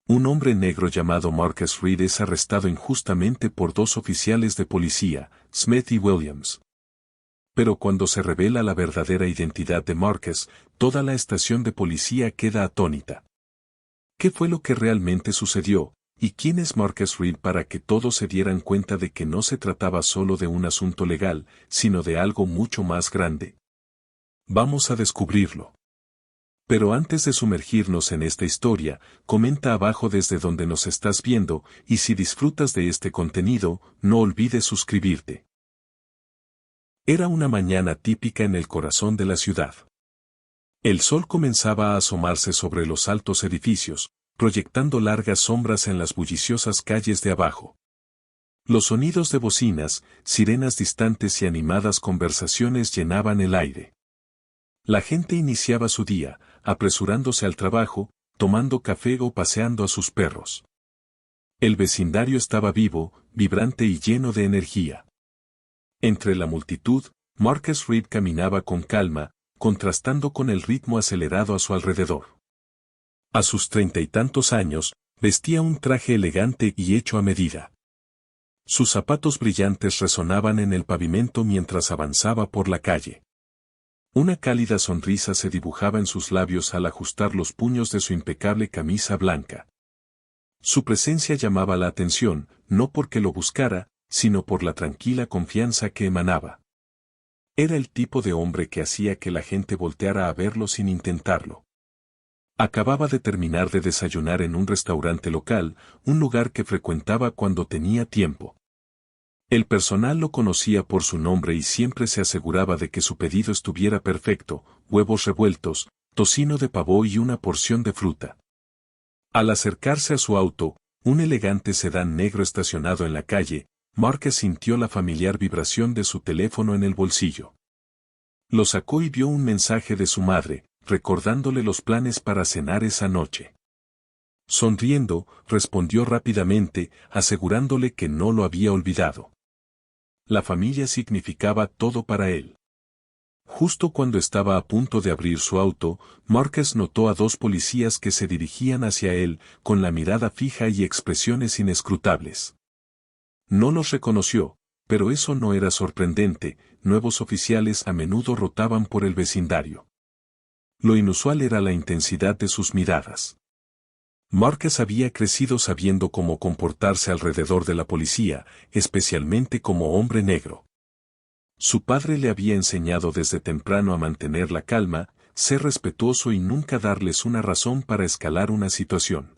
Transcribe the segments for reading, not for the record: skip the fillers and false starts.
Un hombre negro llamado Marcus Reed es arrestado injustamente por dos oficiales de policía, Smith y Williams. Pero cuando se revela la verdadera identidad de Marcus, toda la estación de policía queda atónita. ¿Qué fue lo que realmente sucedió, y quién es Marcus Reed para que todos se dieran cuenta de que no se trataba solo de un asunto legal, sino de algo mucho más grande? Vamos a descubrirlo. Pero antes de sumergirnos en esta historia, comenta abajo desde donde nos estás viendo, y si disfrutas de este contenido, no olvides suscribirte. Era una mañana típica en el corazón de la ciudad. El sol comenzaba a asomarse sobre los altos edificios, proyectando largas sombras en las bulliciosas calles de abajo. Los sonidos de bocinas, sirenas distantes y animadas conversaciones llenaban el aire. La gente iniciaba su día, apresurándose al trabajo, tomando café o paseando a sus perros. El vecindario estaba vivo, vibrante y lleno de energía. Entre la multitud, Marcus Reed caminaba con calma, contrastando con el ritmo acelerado a su alrededor. A sus 30 y tantos años, vestía un traje elegante y hecho a medida. Sus zapatos brillantes resonaban en el pavimento mientras avanzaba por la calle. Una cálida sonrisa se dibujaba en sus labios al ajustar los puños de su impecable camisa blanca. Su presencia llamaba la atención, no porque lo buscara, sino por la tranquila confianza que emanaba. Era el tipo de hombre que hacía que la gente volteara a verlo sin intentarlo. Acababa de terminar de desayunar en un restaurante local, un lugar que frecuentaba cuando tenía tiempo. El personal lo conocía por su nombre y siempre se aseguraba de que su pedido estuviera perfecto: huevos revueltos, tocino de pavó y una porción de fruta. Al acercarse a su auto, un elegante sedán negro estacionado en la calle, Marcus sintió la familiar vibración de su teléfono en el bolsillo. Lo sacó y vio un mensaje de su madre, recordándole los planes para cenar esa noche. Sonriendo, respondió rápidamente, asegurándole que no lo había olvidado. La familia significaba todo para él. Justo cuando estaba a punto de abrir su auto, Marcus notó a dos policías que se dirigían hacia él, con la mirada fija y expresiones inescrutables. No los reconoció, pero eso no era sorprendente: nuevos oficiales a menudo rotaban por el vecindario. Lo inusual era la intensidad de sus miradas. Marcus había crecido sabiendo cómo comportarse alrededor de la policía, especialmente como hombre negro. Su padre le había enseñado desde temprano a mantener la calma, ser respetuoso y nunca darles una razón para escalar una situación.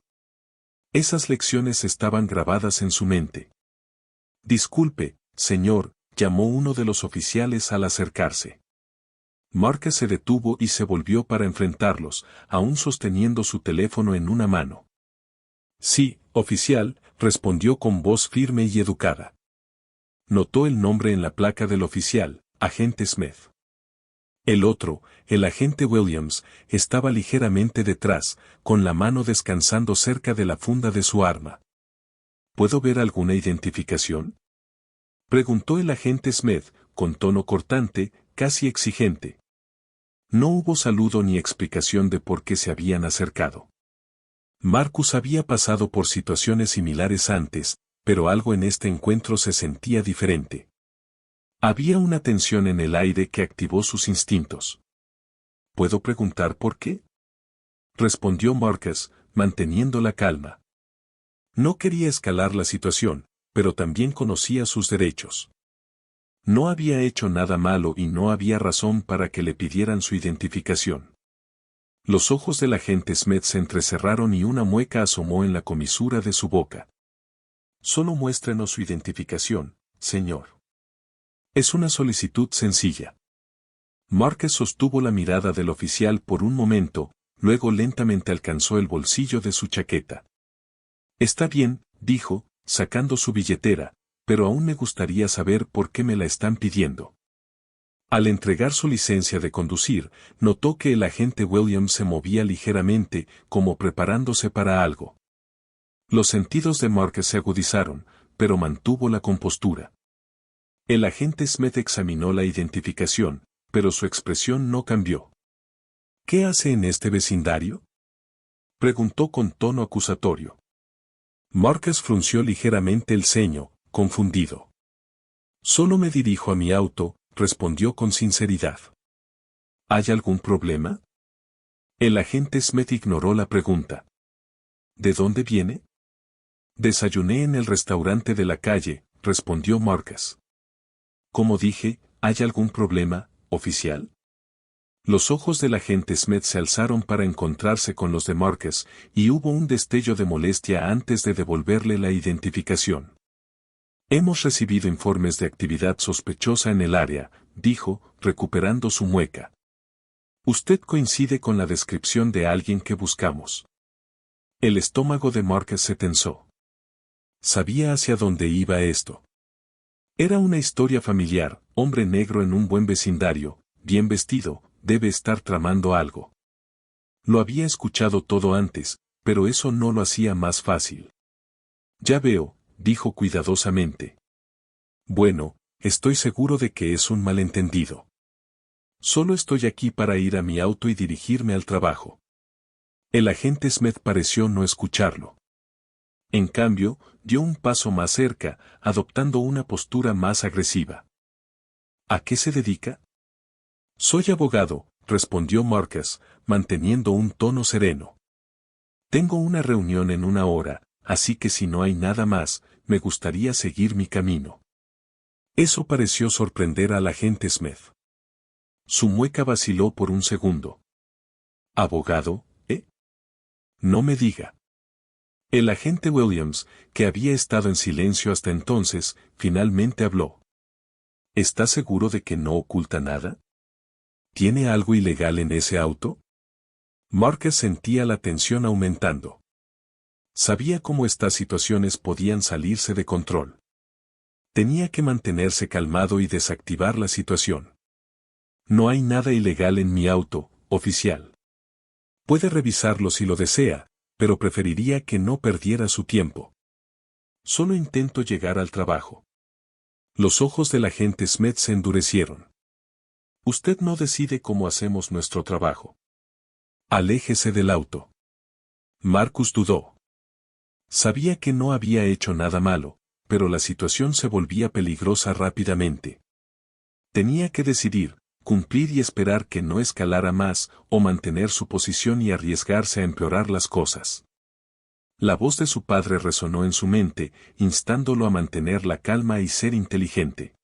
Esas lecciones estaban grabadas en su mente. «Disculpe, señor», llamó uno de los oficiales al acercarse. Marcus se detuvo y se volvió para enfrentarlos, aún sosteniendo su teléfono en una mano. «Sí, oficial», respondió con voz firme y educada. Notó el nombre en la placa del oficial: agente Smith. El otro, el agente Williams, estaba ligeramente detrás, con la mano descansando cerca de la funda de su arma. «¿Puedo ver alguna identificación?», preguntó el agente Smith, con tono cortante, casi exigente. No hubo saludo ni explicación de por qué se habían acercado. Marcus había pasado por situaciones similares antes, pero algo en este encuentro se sentía diferente. Había una tensión en el aire que activó sus instintos. «¿Puedo preguntar por qué?», respondió Marcus, manteniendo la calma. No quería escalar la situación, pero también conocía sus derechos. No había hecho nada malo y no había razón para que le pidieran su identificación. Los ojos del agente Smith se entrecerraron y una mueca asomó en la comisura de su boca. «Solo muéstrenos su identificación, señor. Es una solicitud sencilla». Marcus sostuvo la mirada del oficial por un momento, luego lentamente alcanzó el bolsillo de su chaqueta. «Está bien», dijo, sacando su billetera, «pero aún me gustaría saber por qué me la están pidiendo». Al entregar su licencia de conducir, notó que el agente Williams se movía ligeramente, como preparándose para algo. Los sentidos de Marcus se agudizaron, pero mantuvo la compostura. El agente Smith examinó la identificación, pero su expresión no cambió. «¿Qué hace en este vecindario?», Preguntó con tono acusatorio. Marcus frunció ligeramente el ceño, confundido. Solo me dirijo a mi auto, respondió con sinceridad. ¿Hay algún problema? El agente Smith ignoró la pregunta. ¿De dónde viene? Desayuné en el restaurante de la calle, respondió Marcus. Como dije, ¿hay algún problema, oficial? Los ojos del agente Smith se alzaron para encontrarse con los de Marcus, y hubo un destello de molestia antes de devolverle la identificación. Hemos recibido informes de actividad sospechosa en el área, dijo, recuperando su mueca. Usted coincide con la descripción de alguien que buscamos. El estómago de Marcus se tensó. Sabía hacia dónde iba esto. Era una historia familiar, hombre negro en un buen vecindario, bien vestido, debe estar tramando algo. Lo había escuchado todo antes, pero eso no lo hacía más fácil. Ya veo, dijo cuidadosamente. Bueno, estoy seguro de que es un malentendido. Solo estoy aquí para ir a mi auto y dirigirme al trabajo. El agente Smith pareció no escucharlo. En cambio, dio un paso más cerca, adoptando una postura más agresiva. ¿A qué se dedica? Soy abogado, respondió Marcus, manteniendo un tono sereno. Tengo una reunión en 1 hora, así que si no hay nada más, me gustaría seguir mi camino. Eso pareció sorprender al agente Smith. Su mueca vaciló por un segundo. ¿Abogado, eh? No me diga. El agente Williams, que había estado en silencio hasta entonces, finalmente habló. ¿Está seguro de que no oculta nada? ¿Tiene algo ilegal en ese auto? Marcus sentía la tensión aumentando. Sabía cómo estas situaciones podían salirse de control. Tenía que mantenerse calmado y desactivar la situación. No hay nada ilegal en mi auto, oficial. Puede revisarlo si lo desea, pero preferiría que no perdiera su tiempo. Solo intento llegar al trabajo. Los ojos del agente Smith se endurecieron. Usted no decide cómo hacemos nuestro trabajo. Aléjese del auto. Marcus dudó. Sabía que no había hecho nada malo, pero la situación se volvía peligrosa rápidamente. Tenía que decidir, cumplir y esperar que no escalara más, o mantener su posición y arriesgarse a empeorar las cosas. La voz de su padre resonó en su mente, instándolo a mantener la calma y ser inteligente.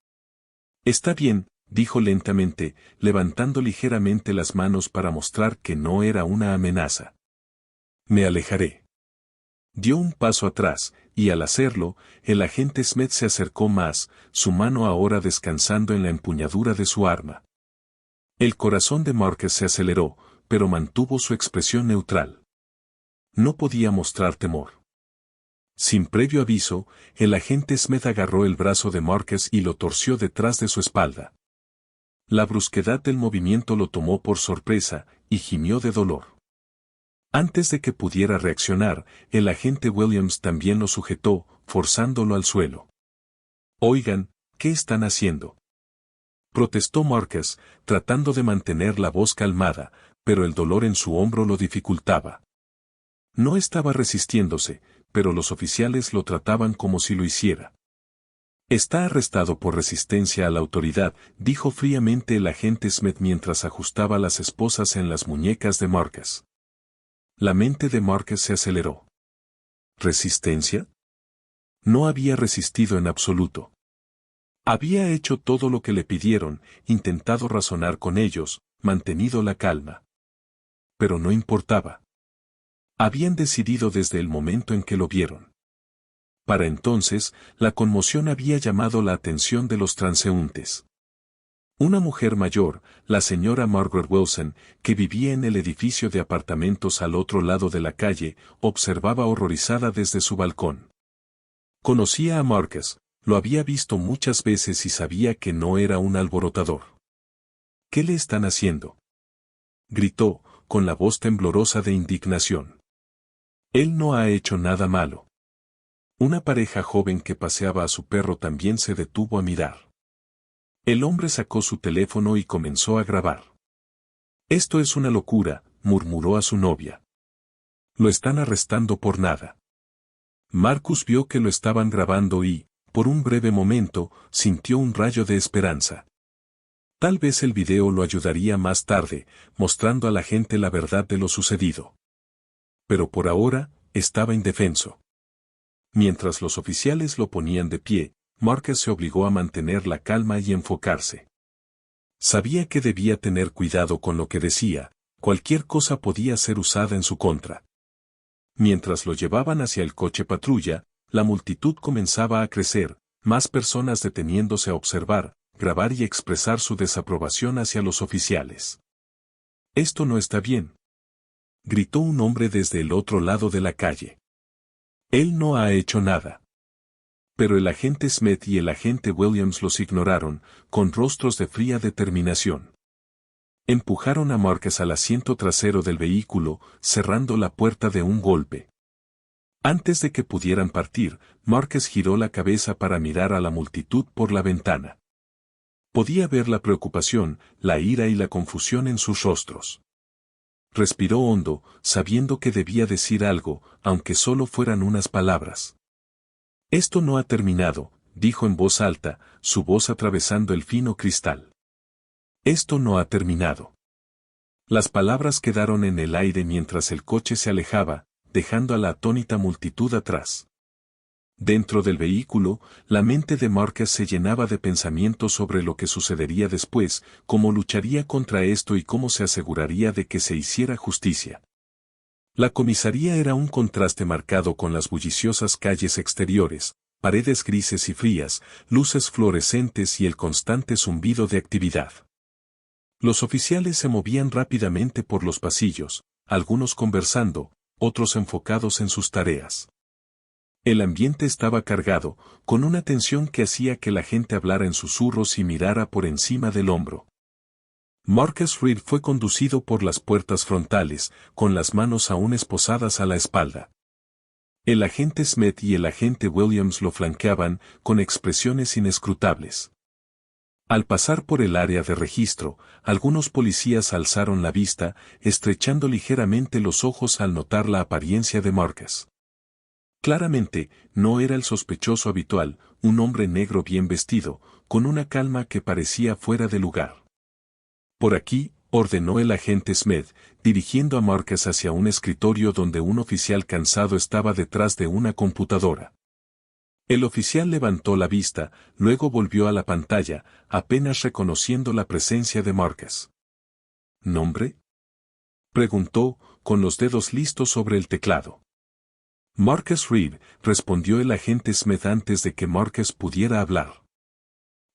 Está bien, dijo lentamente, levantando ligeramente las manos para mostrar que no era una amenaza. Me alejaré. Dio un paso atrás, y al hacerlo, el agente Smith se acercó más, su mano ahora descansando en la empuñadura de su arma. El corazón de Marcus se aceleró, pero mantuvo su expresión neutral. No podía mostrar temor. Sin previo aviso, el agente Smith agarró el brazo de Marcus y lo torció detrás de su espalda. La brusquedad del movimiento lo tomó por sorpresa, y gimió de dolor. Antes de que pudiera reaccionar, el agente Williams también lo sujetó, forzándolo al suelo. Oigan, ¿qué están haciendo? Protestó Marcus, tratando de mantener la voz calmada, pero el dolor en su hombro lo dificultaba. No estaba resistiéndose, pero los oficiales lo trataban como si lo hiciera. Está arrestado por resistencia a la autoridad, dijo fríamente el agente Smith mientras ajustaba las esposas en las muñecas de Marcus. La mente de Marcus se aceleró. ¿Resistencia? No había resistido en absoluto. Había hecho todo lo que le pidieron, intentado razonar con ellos, mantenido la calma. Pero no importaba. Habían decidido desde el momento en que lo vieron. Para entonces, la conmoción había llamado la atención de los transeúntes. Una mujer mayor, la señora Margaret Wilson, que vivía en el edificio de apartamentos al otro lado de la calle, observaba horrorizada desde su balcón. Conocía a Marcus, lo había visto muchas veces y sabía que no era un alborotador. ¿Qué le están haciendo?, gritó, con la voz temblorosa de indignación. Él no ha hecho nada malo. Una pareja joven que paseaba a su perro también se detuvo a mirar. El hombre sacó su teléfono y comenzó a grabar. Esto es una locura, murmuró a su novia. Lo están arrestando por nada. Marcus vio que lo estaban grabando y, por un breve momento, sintió un rayo de esperanza. Tal vez el video lo ayudaría más tarde, mostrando a la gente la verdad de lo sucedido. Pero por ahora, estaba indefenso. Mientras los oficiales lo ponían de pie, Marcus se obligó a mantener la calma y enfocarse. Sabía que debía tener cuidado con lo que decía, cualquier cosa podía ser usada en su contra. Mientras lo llevaban hacia el coche patrulla, la multitud comenzaba a crecer, más personas deteniéndose a observar, grabar y expresar su desaprobación hacia los oficiales. «Esto no está bien», gritó un hombre desde el otro lado de la calle. «Él no ha hecho nada». Pero el agente Smith y el agente Williams los ignoraron, con rostros de fría determinación. Empujaron a Marcus al asiento trasero del vehículo, cerrando la puerta de un golpe. Antes de que pudieran partir, Marcus giró la cabeza para mirar a la multitud por la ventana. Podía ver la preocupación, la ira y la confusión en sus rostros. Respiró hondo, sabiendo que debía decir algo, aunque solo fueran unas palabras. «Esto no ha terminado», dijo en voz alta, su voz atravesando el fino cristal. «Esto no ha terminado». Las palabras quedaron en el aire mientras el coche se alejaba, dejando a la atónita multitud atrás. Dentro del vehículo, la mente de Marcus se llenaba de pensamientos sobre lo que sucedería después, cómo lucharía contra esto y cómo se aseguraría de que se hiciera justicia. La comisaría era un contraste marcado con las bulliciosas calles exteriores, paredes grises y frías, luces fluorescentes y el constante zumbido de actividad. Los oficiales se movían rápidamente por los pasillos, algunos conversando, otros enfocados en sus tareas. El ambiente estaba cargado, con una tensión que hacía que la gente hablara en susurros y mirara por encima del hombro. Marcus Reed fue conducido por las puertas frontales, con las manos aún esposadas a la espalda. El agente Smith y el agente Williams lo flanqueaban, con expresiones inescrutables. Al pasar por el área de registro, algunos policías alzaron la vista, estrechando ligeramente los ojos al notar la apariencia de Marcus. Claramente, no era el sospechoso habitual, un hombre negro bien vestido, con una calma que parecía fuera de lugar. «Por aquí», ordenó el agente Smith, dirigiendo a Marcus hacia un escritorio donde un oficial cansado estaba detrás de una computadora. El oficial levantó la vista, luego volvió a la pantalla, apenas reconociendo la presencia de Marcus. «¿Nombre?», preguntó, con los dedos listos sobre el teclado. «Marcus Reed», respondió el agente Smith antes de que Marcus pudiera hablar.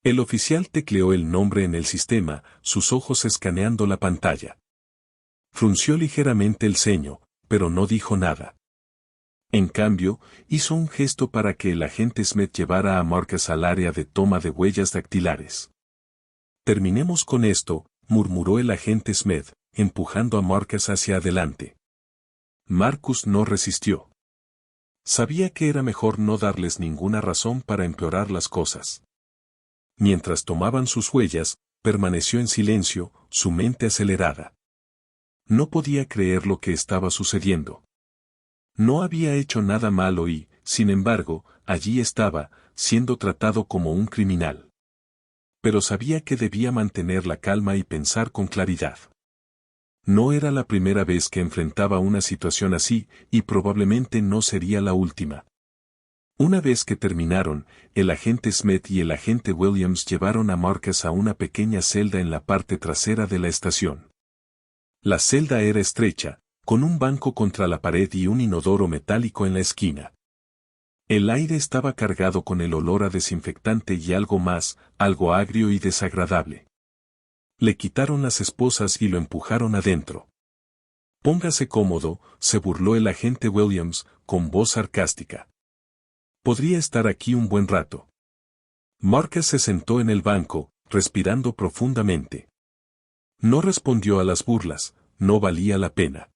El oficial tecleó el nombre en el sistema, sus ojos escaneando la pantalla. Frunció ligeramente el ceño, pero no dijo nada. En cambio, hizo un gesto para que el agente Smith llevara a Marcus al área de toma de huellas dactilares. «Terminemos con esto», murmuró el agente Smith, empujando a Marcus hacia adelante. Marcus no resistió. Sabía que era mejor no darles ninguna razón para empeorar las cosas. Mientras tomaban sus huellas, permaneció en silencio, su mente acelerada. No podía creer lo que estaba sucediendo. No había hecho nada malo y, sin embargo, allí estaba, siendo tratado como un criminal. Pero sabía que debía mantener la calma y pensar con claridad. No era la primera vez que enfrentaba una situación así, y probablemente no sería la última. Una vez que terminaron, el agente Smith y el agente Williams llevaron a Marcus a una pequeña celda en la parte trasera de la estación. La celda era estrecha, con un banco contra la pared y un inodoro metálico en la esquina. El aire estaba cargado con el olor a desinfectante y algo más, algo agrio y desagradable. Le quitaron las esposas y lo empujaron adentro. «Póngase cómodo», se burló el agente Williams, con voz sarcástica. «Podría estar aquí un buen rato». Marcus se sentó en el banco, respirando profundamente. No respondió a las burlas, no valía la pena.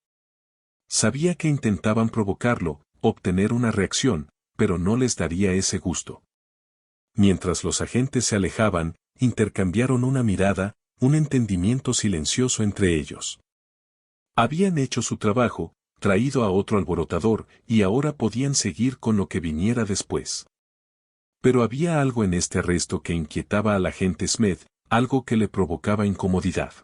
Sabía que intentaban provocarlo, obtener una reacción, pero no les daría ese gusto. Mientras los agentes se alejaban, intercambiaron una mirada, un entendimiento silencioso entre ellos. Habían hecho su trabajo, traído a otro alborotador, y ahora podían seguir con lo que viniera después. Pero había algo en este arresto que inquietaba al agente Smith, algo que le provocaba incomodidad.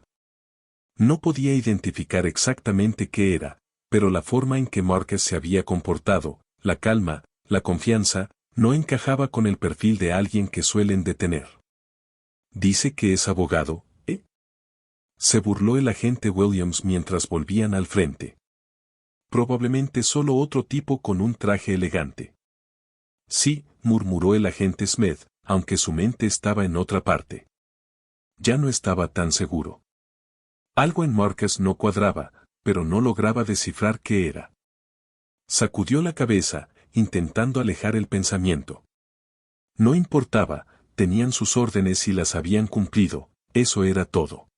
No podía identificar exactamente qué era, pero la forma en que Marcus se había comportado, la calma, la confianza, no encajaba con el perfil de alguien que suelen detener. Dice que es abogado, ¿eh? Se burló el agente Williams mientras volvían al frente. Probablemente solo otro tipo con un traje elegante. Sí, murmuró el agente Smith, aunque su mente estaba en otra parte. Ya no estaba tan seguro. Algo en Marcus no cuadraba, pero no lograba descifrar qué era. Sacudió la cabeza, intentando alejar el pensamiento. No importaba, tenían sus órdenes y las habían cumplido, eso era todo.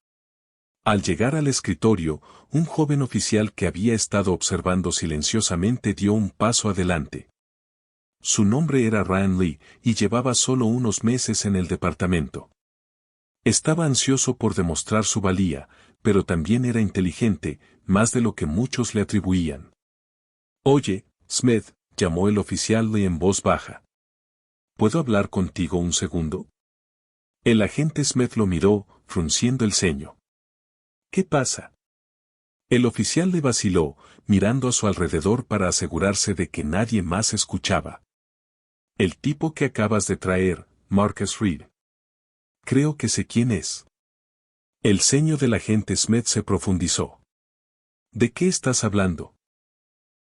Al llegar al escritorio, un joven oficial que había estado observando silenciosamente dio un paso adelante. Su nombre era Ryan Lee, y llevaba solo unos meses en el departamento. Estaba ansioso por demostrar su valía, pero también era inteligente, más de lo que muchos le atribuían. Oye, Smith, llamó el oficial Lee en voz baja. ¿Puedo hablar contigo un segundo? El agente Smith lo miró, frunciendo el ceño. ¿Qué pasa? El oficial le vaciló, mirando a su alrededor para asegurarse de que nadie más escuchaba. El tipo que acabas de traer, Marcus Reed. Creo que sé quién es. El ceño del agente Smith se profundizó. ¿De qué estás hablando?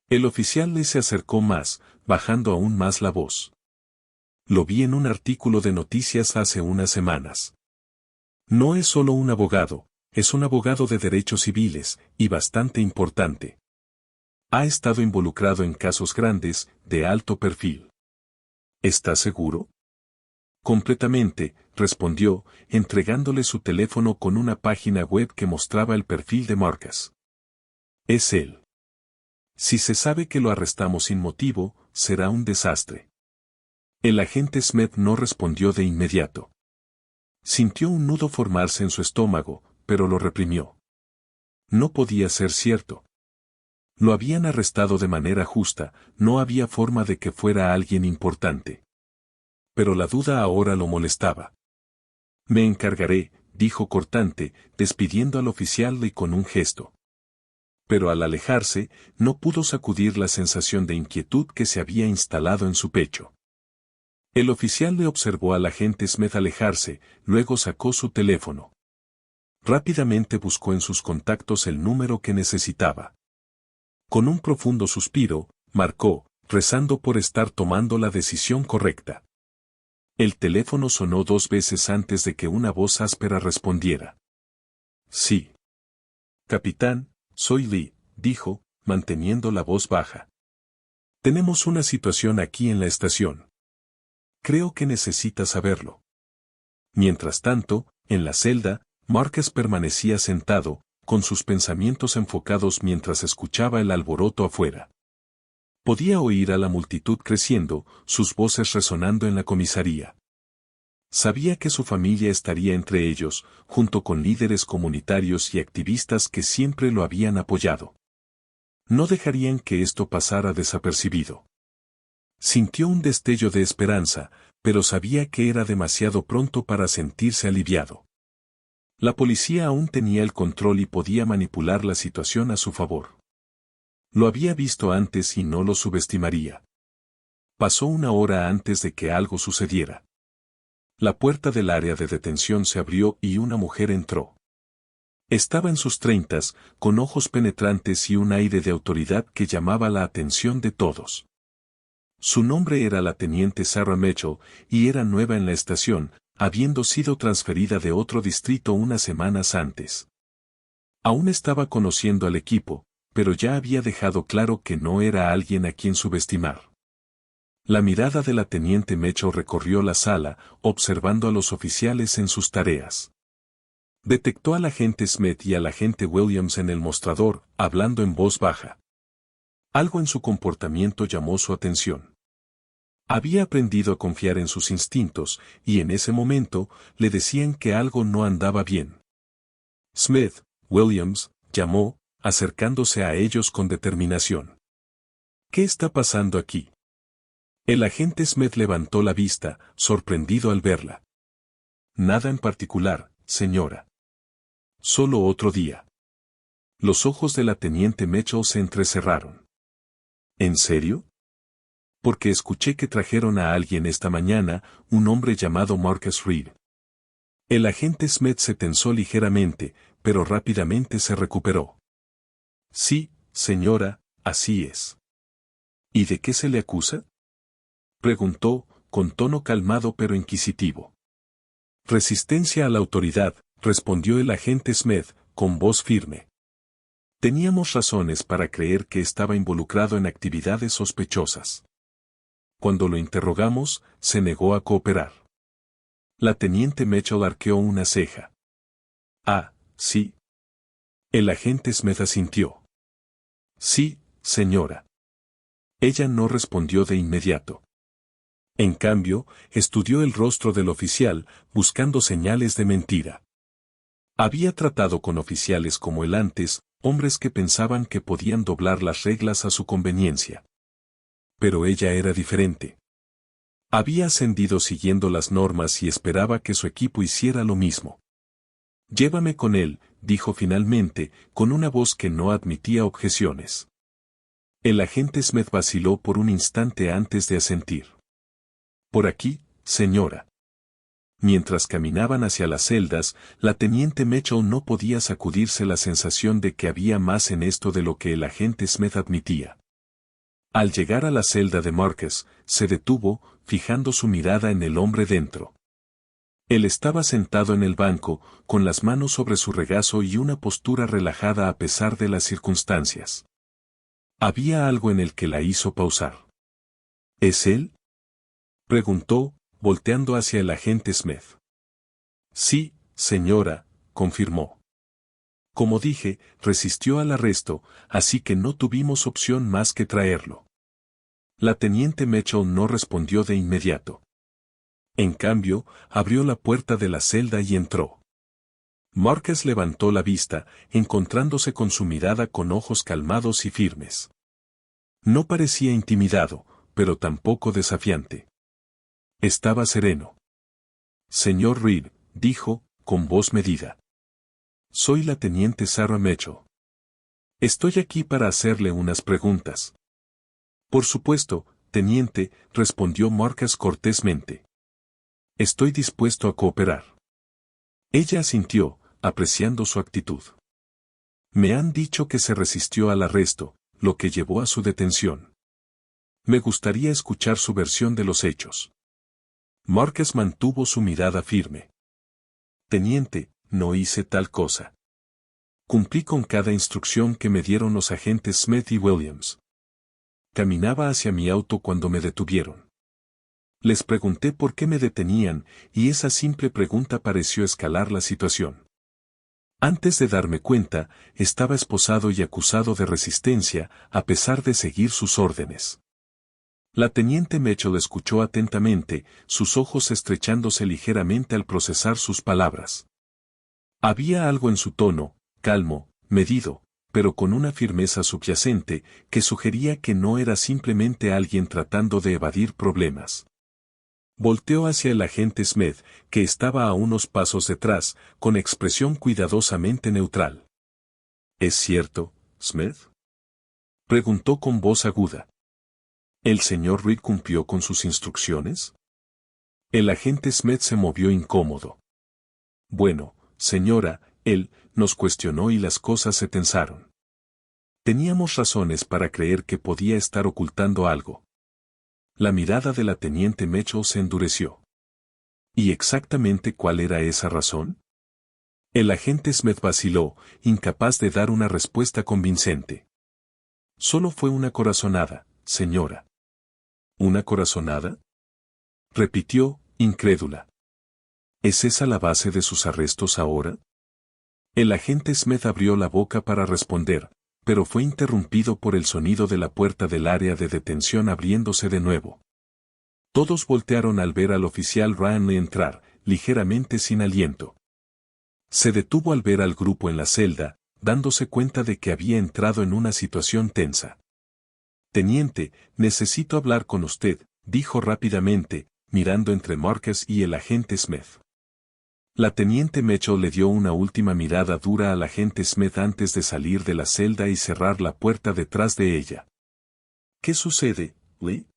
El oficial le se acercó más, bajando aún más la voz. Lo vi en un artículo de noticias hace unas semanas. No es solo un abogado, es un abogado de derechos civiles, y bastante importante. Ha estado involucrado en casos grandes, de alto perfil. ¿Estás seguro? Completamente, respondió, entregándole su teléfono con una página web que mostraba el perfil de Marcus. Es él. Si se sabe que lo arrestamos sin motivo, será un desastre. El agente Smith no respondió de inmediato. Sintió un nudo formarse en su estómago, pero lo reprimió. No podía ser cierto. Lo habían arrestado de manera justa, no había forma de que fuera alguien importante. Pero la duda ahora lo molestaba. Me encargaré, dijo cortante, despidiendo al oficial y con un gesto. Pero al alejarse, no pudo sacudir la sensación de inquietud que se había instalado en su pecho. El oficial le observó al agente Smith alejarse, luego sacó su teléfono. Rápidamente buscó en sus contactos el número que necesitaba. Con un profundo suspiro, marcó, rezando por estar tomando la decisión correcta. El teléfono sonó 2 veces antes de que una voz áspera respondiera. Sí. Capitán, soy Lee, dijo, manteniendo la voz baja. Tenemos una situación aquí en la estación. Creo que necesitas saberlo. Mientras tanto, en la celda, Marcus permanecía sentado, con sus pensamientos enfocados mientras escuchaba el alboroto afuera. Podía oír a la multitud creciendo, sus voces resonando en la comisaría. Sabía que su familia estaría entre ellos, junto con líderes comunitarios y activistas que siempre lo habían apoyado. No dejarían que esto pasara desapercibido. Sintió un destello de esperanza, pero sabía que era demasiado pronto para sentirse aliviado. La policía aún tenía el control y podía manipular la situación a su favor. Lo había visto antes y no lo subestimaría. Pasó 1 hora antes de que algo sucediera. La puerta del área de detención se abrió y una mujer entró. Estaba en sus 30s, con ojos penetrantes y un aire de autoridad que llamaba la atención de todos. Su nombre era la teniente Sarah Mitchell, y era nueva en la estación, habiendo sido transferida de otro distrito unas semanas antes. Aún estaba conociendo al equipo, pero ya había dejado claro que no era alguien a quien subestimar. La mirada de la teniente Mitchell recorrió la sala, observando a los oficiales en sus tareas. Detectó al agente Smith y al agente Williams en el mostrador, hablando en voz baja. Algo en su comportamiento llamó su atención. Había aprendido a confiar en sus instintos, y en ese momento, le decían que algo no andaba bien. Smith, Williams, llamó, acercándose a ellos con determinación. ¿Qué está pasando aquí? El agente Smith levantó la vista, sorprendido al verla. Nada en particular, señora. Solo otro día. Los ojos de la teniente Mitchell se entrecerraron. ¿En serio? Porque escuché que trajeron a alguien esta mañana, un hombre llamado Marcus Reed. El agente Smith se tensó ligeramente, pero rápidamente se recuperó. Sí, señora, así es. ¿Y de qué se le acusa? Preguntó, con tono calmado pero inquisitivo. Resistencia a la autoridad, respondió el agente Smith, con voz firme. Teníamos razones para creer que estaba involucrado en actividades sospechosas. Cuando lo interrogamos, se negó a cooperar. La teniente Mitchell arqueó una ceja. Ah, sí. El agente Smith asintió. Sí, señora. Ella no respondió de inmediato. En cambio, estudió el rostro del oficial, buscando señales de mentira. Había tratado con oficiales como él antes, hombres que pensaban que podían doblar las reglas a su conveniencia. Pero ella era diferente. Había ascendido siguiendo las normas y esperaba que su equipo hiciera lo mismo. Llévame con él, dijo finalmente, con una voz que no admitía objeciones. El agente Smith vaciló por un instante antes de asentir. Por aquí, señora. Mientras caminaban hacia las celdas, la teniente Mitchell no podía sacudirse la sensación de que había más en esto de lo que el agente Smith admitía. Al llegar a la celda de Marcus, se detuvo, fijando su mirada en el hombre dentro. Él estaba sentado en el banco, con las manos sobre su regazo y una postura relajada a pesar de las circunstancias. Había algo en el que la hizo pausar. ¿Es él?, preguntó, volteando hacia el agente Smith. Sí, señora, confirmó. Como dije, resistió al arresto, así que no tuvimos opción más que traerlo. La teniente Mitchell no respondió de inmediato. En cambio, abrió la puerta de la celda y entró. Marcus levantó la vista, encontrándose con su mirada con ojos calmados y firmes. No parecía intimidado, pero tampoco desafiante. Estaba sereno. Señor Reed, dijo, con voz medida. Soy la teniente Sarah Mitchell. Estoy aquí para hacerle unas preguntas. Por supuesto, teniente, respondió Marcus cortésmente. Estoy dispuesto a cooperar. Ella asintió, apreciando su actitud. Me han dicho que se resistió al arresto, lo que llevó a su detención. Me gustaría escuchar su versión de los hechos. Marcus mantuvo su mirada firme. Teniente, no hice tal cosa. Cumplí con cada instrucción que me dieron los agentes Smith y Williams. Caminaba hacia mi auto cuando me detuvieron. Les pregunté por qué me detenían, y esa simple pregunta pareció escalar la situación. Antes de darme cuenta, estaba esposado y acusado de resistencia, a pesar de seguir sus órdenes. La teniente Mitchell escuchó atentamente, sus ojos estrechándose ligeramente al procesar sus palabras. Había algo en su tono, calmo, medido, pero con una firmeza subyacente, que sugería que no era simplemente alguien tratando de evadir problemas. Volteó hacia el agente Smith, que estaba a unos pasos detrás, con expresión cuidadosamente neutral. ¿Es cierto, Smith?, preguntó con voz aguda. ¿El señor Reed cumplió con sus instrucciones? El agente Smith se movió incómodo. Bueno, señora, él nos cuestionó y las cosas se tensaron. Teníamos razones para creer que podía estar ocultando algo. La mirada de la teniente Mitchell se endureció. ¿Y exactamente cuál era esa razón? El agente Smith vaciló, incapaz de dar una respuesta convincente. Solo fue una corazonada, señora. ¿Una corazonada?, repitió, incrédula. ¿Es esa la base de sus arrestos ahora? El agente Smith abrió la boca para responder, pero fue interrumpido por el sonido de la puerta del área de detención abriéndose de nuevo. Todos voltearon al ver al oficial Ryan entrar, ligeramente sin aliento. Se detuvo al ver al grupo en la celda, dándose cuenta de que había entrado en una situación tensa. Teniente, necesito hablar con usted, dijo rápidamente, mirando entre Marcus y el agente Smith. La teniente Mitchell le dio una última mirada dura al agente Smith antes de salir de la celda y cerrar la puerta detrás de ella. ¿Qué sucede, Lee?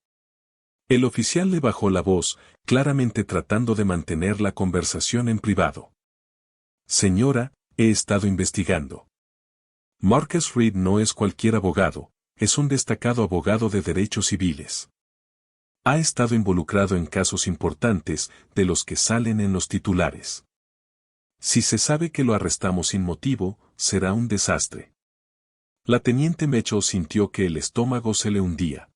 El oficial le bajó la voz, claramente tratando de mantener la conversación en privado. Señora, he estado investigando. Marcus Reed no es cualquier abogado, es un destacado abogado de derechos civiles. Ha estado involucrado en casos importantes, de los que salen en los titulares. Si se sabe que lo arrestamos sin motivo, será un desastre. La teniente Mitchell sintió que el estómago se le hundía.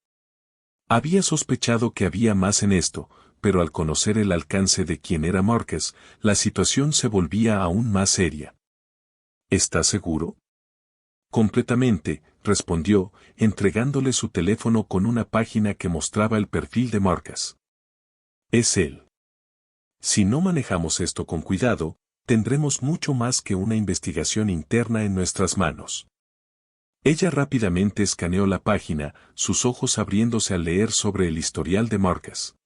Había sospechado que había más en esto, pero al conocer el alcance de quién era Marcus, la situación se volvía aún más seria. ¿Está seguro? Completamente, respondió, entregándole su teléfono con una página que mostraba el perfil de Marcus. Es él. Si no manejamos esto con cuidado, tendremos mucho más que una investigación interna en nuestras manos. Ella rápidamente escaneó la página, sus ojos abriéndose al leer sobre el historial de Marcus.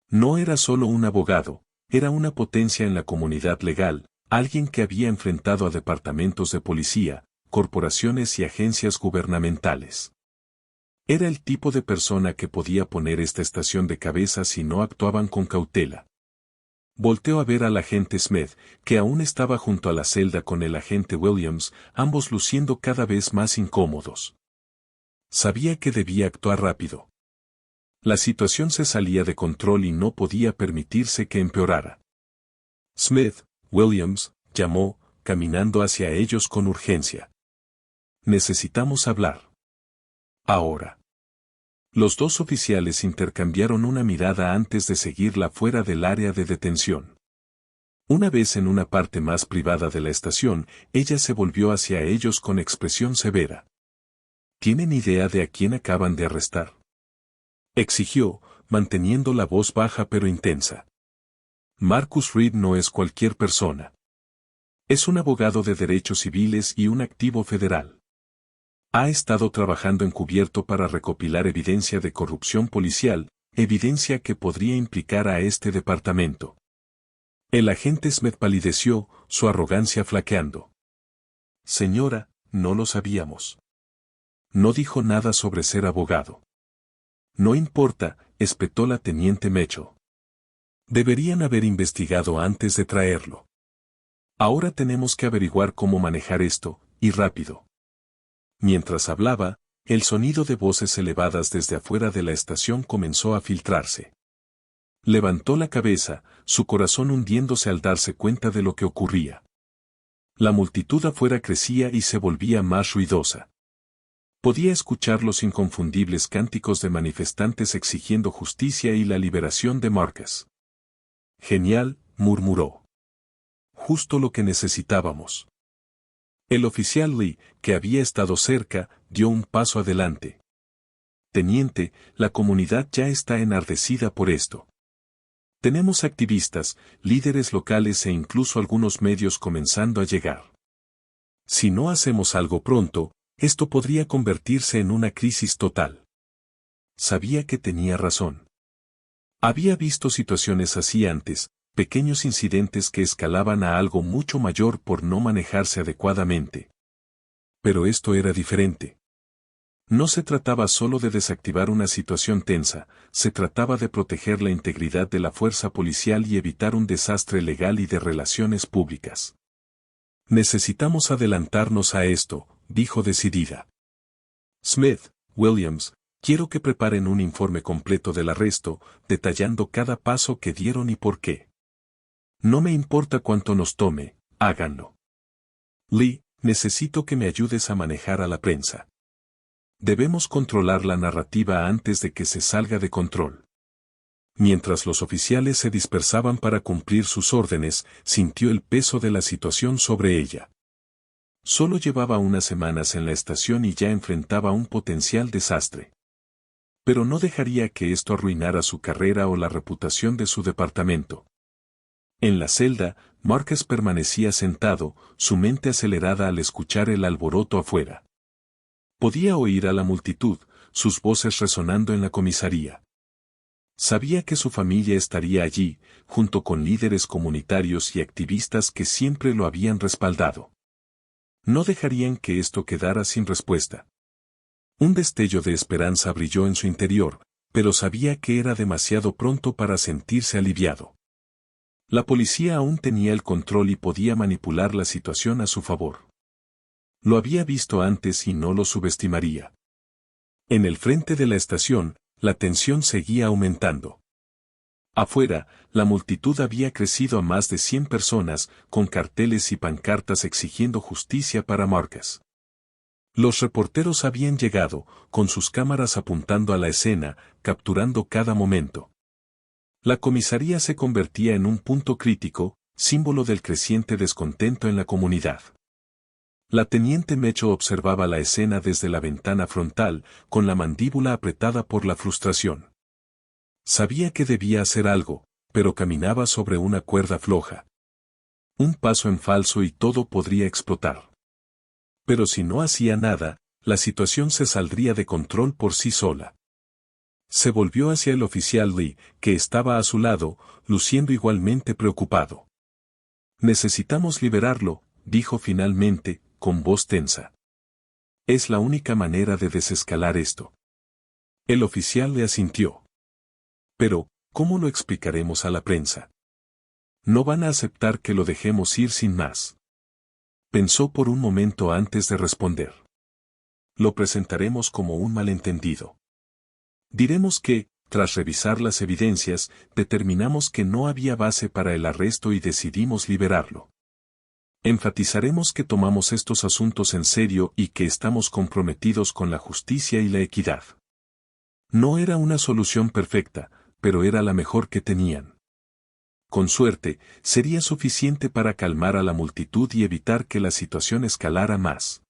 No era solo un abogado, era una potencia en la comunidad legal, alguien que había enfrentado a departamentos de policía, corporaciones y agencias gubernamentales. Era el tipo de persona que podía poner esta estación de cabeza si no actuaban con cautela. Volteó a ver al agente Smith, que aún estaba junto a la celda con el agente Williams, ambos luciendo cada vez más incómodos. Sabía que debía actuar rápido. La situación se salía de control y no podía permitirse que empeorara. Smith, Williams, llamó, caminando hacia ellos con urgencia. Necesitamos hablar. Ahora. Los dos oficiales intercambiaron una mirada antes de seguirla fuera del área de detención. Una vez en una parte más privada de la estación, ella se volvió hacia ellos con expresión severa. ¿Tienen idea de a quién acaban de arrestar?, exigió, manteniendo la voz baja pero intensa. Marcus Reed no es cualquier persona. Es un abogado de derechos civiles y un activo federal. Ha estado trabajando encubierto para recopilar evidencia de corrupción policial, evidencia que podría implicar a este departamento. El agente Smith palideció, su arrogancia flaqueando. Señora, no lo sabíamos. No dijo nada sobre ser abogado. No importa, espetó la teniente Mitchell. Deberían haber investigado antes de traerlo. Ahora tenemos que averiguar cómo manejar esto, y rápido. Mientras hablaba, el sonido de voces elevadas desde afuera de la estación comenzó a filtrarse. Levantó la cabeza, su corazón hundiéndose al darse cuenta de lo que ocurría. La multitud afuera crecía y se volvía más ruidosa. Podía escuchar los inconfundibles cánticos de manifestantes exigiendo justicia y la liberación de Marcus. Genial, murmuró. Justo lo que necesitábamos. El oficial Lee, que había estado cerca, dio un paso adelante. Teniente, la comunidad ya está enardecida por esto. Tenemos activistas, líderes locales e incluso algunos medios comenzando a llegar. Si no hacemos algo pronto, esto podría convertirse en una crisis total. Sabía que tenía razón. Había visto situaciones así antes, pequeños incidentes que escalaban a algo mucho mayor por no manejarse adecuadamente. Pero esto era diferente. No se trataba solo de desactivar una situación tensa, se trataba de proteger la integridad de la fuerza policial y evitar un desastre legal y de relaciones públicas. Necesitamos adelantarnos a esto, dijo decidida. Smith, Williams, quiero que preparen un informe completo del arresto, detallando cada paso que dieron y por qué. No me importa cuánto nos tome, háganlo. Lee, necesito que me ayudes a manejar a la prensa. Debemos controlar la narrativa antes de que se salga de control. Mientras los oficiales se dispersaban para cumplir sus órdenes, sintió el peso de la situación sobre ella. Solo llevaba unas semanas en la estación y ya enfrentaba un potencial desastre. Pero no dejaría que esto arruinara su carrera o la reputación de su departamento. En la celda, Marcus permanecía sentado, su mente acelerada al escuchar el alboroto afuera. Podía oír a la multitud, sus voces resonando en la comisaría. Sabía que su familia estaría allí, junto con líderes comunitarios y activistas que siempre lo habían respaldado. No dejarían que esto quedara sin respuesta. Un destello de esperanza brilló en su interior, pero sabía que era demasiado pronto para sentirse aliviado. La policía aún tenía el control y podía manipular la situación a su favor. Lo había visto antes y no lo subestimaría. En el frente de la estación, la tensión seguía aumentando. Afuera, la multitud había crecido a más de 100 personas, con carteles y pancartas exigiendo justicia para Marcus. Los reporteros habían llegado, con sus cámaras apuntando a la escena, capturando cada momento. La comisaría se convertía en un punto crítico, símbolo del creciente descontento en la comunidad. La teniente Mecho observaba la escena desde la ventana frontal, con la mandíbula apretada por la frustración. Sabía que debía hacer algo, pero caminaba sobre una cuerda floja. Un paso en falso y todo podría explotar. Pero si no hacía nada, la situación se saldría de control por sí sola. Se volvió hacia el oficial Lee, que estaba a su lado, luciendo igualmente preocupado. «Necesitamos liberarlo», dijo finalmente, con voz tensa. «Es la única manera de desescalar esto». El oficial le asintió. «Pero, ¿cómo lo explicaremos a la prensa? No van a aceptar que lo dejemos ir sin más». Pensó por un momento antes de responder. «Lo presentaremos como un malentendido. Diremos que, tras revisar las evidencias, determinamos que no había base para el arresto y decidimos liberarlo. Enfatizaremos que tomamos estos asuntos en serio y que estamos comprometidos con la justicia y la equidad». No era una solución perfecta, pero era la mejor que tenían. Con suerte, sería suficiente para calmar a la multitud y evitar que la situación escalara más.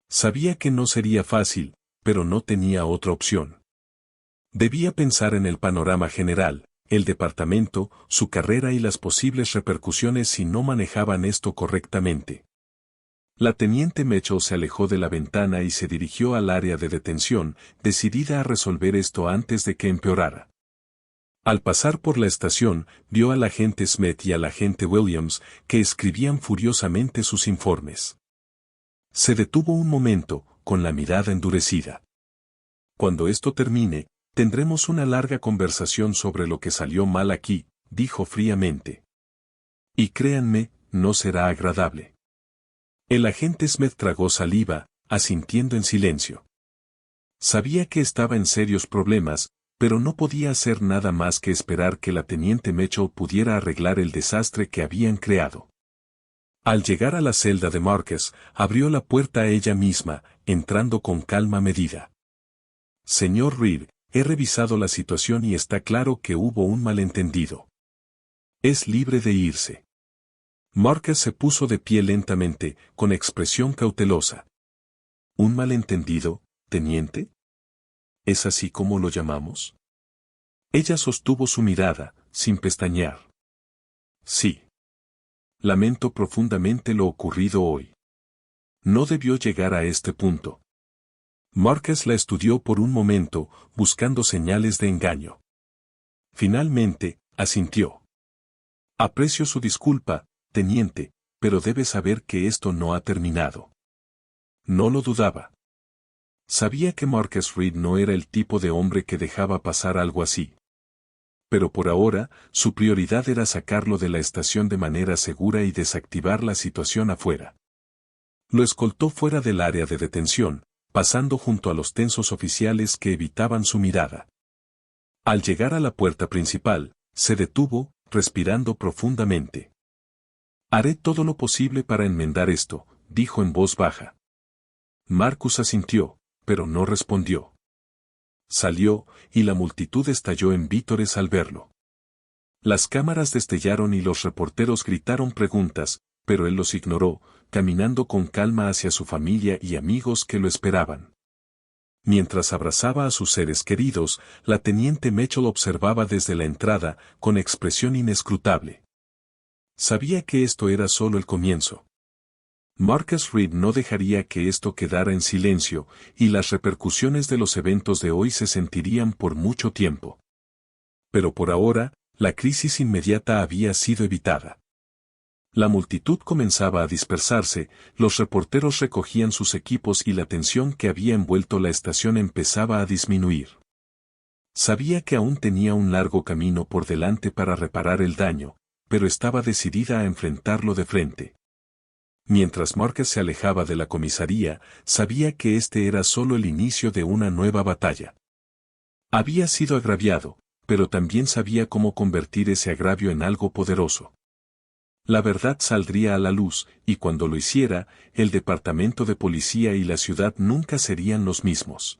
Sabía que no sería fácil, pero no tenía otra opción. Debía pensar en el panorama general, el departamento, su carrera y las posibles repercusiones si no manejaban esto correctamente. La teniente Mecho se alejó de la ventana y se dirigió al área de detención, decidida a resolver esto antes de que empeorara. Al pasar por la estación, vio al agente Smith y al agente Williams, que escribían furiosamente sus informes. Se detuvo un momento, con la mirada endurecida. «Cuando esto termine, tendremos una larga conversación sobre lo que salió mal aquí», dijo fríamente. «Y créanme, no será agradable». El agente Smith tragó saliva, asintiendo en silencio. Sabía que estaba en serios problemas, pero no podía hacer nada más que esperar que la teniente Mecho pudiera arreglar el desastre que habían creado. Al llegar a la celda de Marcus, abrió la puerta a ella misma, entrando con calma medida. «Señor Reed, he revisado la situación y está claro que hubo un malentendido. Es libre de irse». Marcus se puso de pie lentamente, con expresión cautelosa. «¿Un malentendido, teniente? ¿Es así como lo llamamos?» Ella sostuvo su mirada, sin pestañear. «Sí. Lamento profundamente lo ocurrido hoy. No debió llegar a este punto». Marcus la estudió por un momento, buscando señales de engaño. Finalmente, asintió. «Aprecio su disculpa, teniente, pero debe saber que esto no ha terminado». No lo dudaba. Sabía que Marcus Reed no era el tipo de hombre que dejaba pasar algo así. Pero por ahora, su prioridad era sacarlo de la estación de manera segura y desactivar la situación afuera. Lo escoltó fuera del área de detención, pasando junto a los tensos oficiales que evitaban su mirada. Al llegar a la puerta principal, se detuvo, respirando profundamente. «Haré todo lo posible para enmendar esto», dijo en voz baja. Marcus asintió, pero no respondió. Salió, y la multitud estalló en vítores al verlo. Las cámaras destellaron y los reporteros gritaron preguntas, pero él los ignoró, caminando con calma hacia su familia y amigos que lo esperaban. Mientras abrazaba a sus seres queridos, la teniente Mecho observaba desde la entrada, con expresión inescrutable. Sabía que esto era solo el comienzo. Marcus Reed no dejaría que esto quedara en silencio, y las repercusiones de los eventos de hoy se sentirían por mucho tiempo. Pero por ahora, la crisis inmediata había sido evitada. La multitud comenzaba a dispersarse, los reporteros recogían sus equipos y la tensión que había envuelto la estación empezaba a disminuir. Sabía que aún tenía un largo camino por delante para reparar el daño, pero estaba decidida a enfrentarlo de frente. Mientras Marcus se alejaba de la comisaría, sabía que este era solo el inicio de una nueva batalla. Había sido agraviado, pero también sabía cómo convertir ese agravio en algo poderoso. La verdad saldría a la luz, y cuando lo hiciera, el departamento de policía y la ciudad nunca serían los mismos.